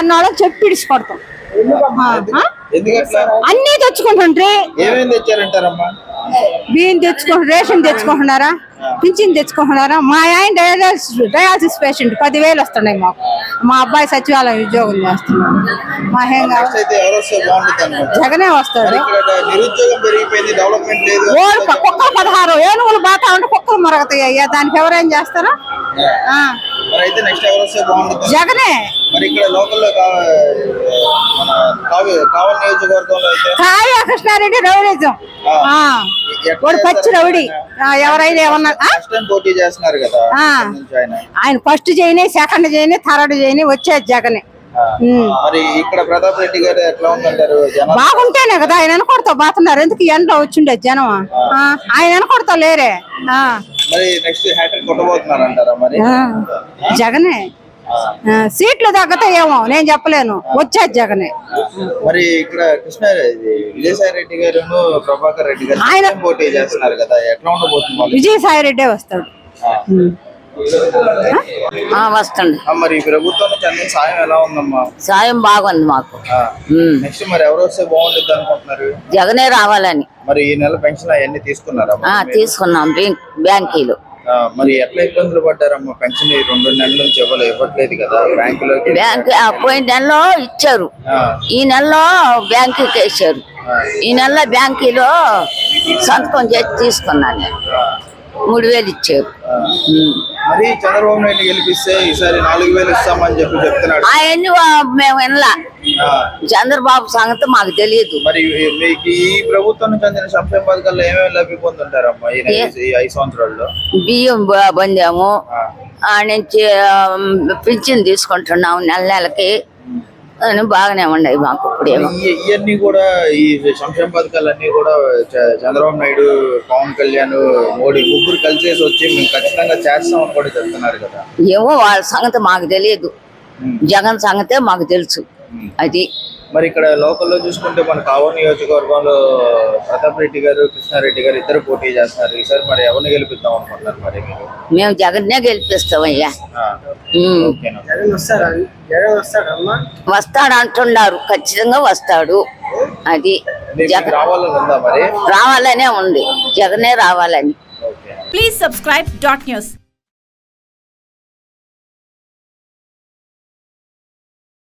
అన్నోళ్ళని చెప్పి ఇడిచిపడతాం. ఎందుకట్లా? అన్నీ తెచ్చుకుంటుంటే ఏమేమి తెచ్చారంటారమ్మా? బియ్యం రేషన్ తెచ్చుకుంటున్నారా, పింఛన్ తెచ్చుకుంటున్నారా. మా ఆయన డయాలసిస్ పేషెంట్ 10,000 వస్తున్నాయి మాకు. మా అబ్బాయి సచివాలయం ఉద్యోగం చేస్తున్నాడు. నెక్స్ట్ అయితే ఎవరు వస్తే బాగుంటుంది అనుకుంటా? జగనే వస్తాడు. ఇక్కడ నిరుద్యోగం పెరిగిపోయింది, డెవలప్మెంట్ లేదు. కుక్కలు 16 ఏనుగులు బాతా ఉంటే కుక్కలు మరగతాయి అయ్యా, దానికి ఎవరేం చేస్తారా? మరి అయితే నెక్స్ట్ ఎవరు వస్తే బాగుంటుంది? జగనే. మరి ఇక్కడ లోకల్లో మన కావలి నియోజకవర్గంలో అయితే కావ్య కృష్ణారెడ్డి రౌడీజం, వాడు పచ్చి రౌడీ. ఎవరైనా ఏమన్నా పోటీ చేస్తున్నారు కదా ఆయన ఫస్ట్ చేయని, సెకండ్ చేయని, థర్డ్ చేయని, వచ్చేది జగనే. మరి ఇక్కడ ప్రతాప్ రెడ్డి గారు ఎట్లా ఉందంటారు? బాగుంటేనే కదా ఆయన వెనకొడతా బాతున్నారు. ఎందుకు ఎండలో వచ్చిండే జనం, ఆయన వెనకొడతా లేరే. మరి నెక్స్ట్ హ్యాట్రిక్ కొట్టబోతున్నారు అంటారా? మరి జగనే. సీట్లు తగ్గతా ఏమో నేను చెప్పలేను, వచ్చేది జగనే. మరి ఇక్కడ విజయసాయి రెడ్డి గారు, ప్రభాకర్ రెడ్డి గారు ఆయన పోటీ చేస్తున్నారు కదా, ఎట్లా ఉండబోతుంది? విజయసాయి రెడ్డే వస్తాడు. వస్తుంది. మరి ప్రభుత్వం నుంచి అందిన సాయం ఎలా ఉందమ్మా? సాయం బాగుంది మాకు. నెక్స్ట్ మరి ఎవరు వస్తే బాగుంటుంది అనుకుంటున్నారు? జగనే రావాలని. మరి ఈ నెల పెన్షన్ అవన్నీ తీసుకున్నారా? తీసుకున్నాం బ్యాంకీలో. మరి ఎట్లా ఇబ్బందులు పడ్డారమ్మా? పెన్షన్ 2 నెలల నుంచి ఇవ్వట్లేదు కదా బ్యాంకులోకి. పోయిన నెలలో ఇచ్చారు, ఈ నెలలో బ్యాంకుకి వేసారు. ఈ నెలలో బ్యాంకీలో సంతకం చేసి తీసుకున్నాను నేను. 3,000 ఇచ్చారు. మరి చంద్రబాబు నాయుడు గెలిపిస్తే ఈసారి 4,000 ఇస్తామని చెప్తున్నాడు. అవన్నీ మేము వినలా. చంద్రబాబు సంగతి మాకు తెలియదు. మరి మీకు ఈ ప్రభుత్వం నుంచి అందిన సంక్షేమ పథకాల్లో ఏమేమి లబ్ధి పొందుంటారమ్మా ఈ 5 సంవత్సరాల్లో? బియ్యం పొందాము, ఆ నుంచి పింఛన్ తీసుకుంటున్నాము నెలకి. బాగానే ఉన్నాయి మాకు. ఇప్పుడు ఇవన్నీ కూడా ఈ సంక్షేమ పథకాలన్నీ కూడా చంద్రబాబు నాయుడు, పవన్ కళ్యాణ్, మోడీ ముగ్గురు కలిసేసి వచ్చి మేము ఖచ్చితంగా చేస్తామని కూడా చెప్తున్నారు కదా. ఏమో వాళ్ళ సంగతి మాకు తెలియదు, జగన్ సంగతే మాకు తెలుసు. అది మరి ఇక్కడ లోకల్లో చూసుకుంటే మన కావలి నియోజకవర్గంలో ప్రతాప్ రెడ్డి గారు, కృష్ణారెడ్డి గారు ఇద్దరు పోటీ చేస్తున్నారు. ఈసారి మరి ఎవరిని గెలిపిద్దాం అనుకుంటున్నారు? మరి మేము జగన్నే గెలిపిస్తామయ్యా. వస్తాడు అంటున్నారు, ఖచ్చితంగా వస్తాడు. అది రావాలని ఉందా? మరి రావాలనే ఉంది, జగనే రావాలని. Please subscribe .news.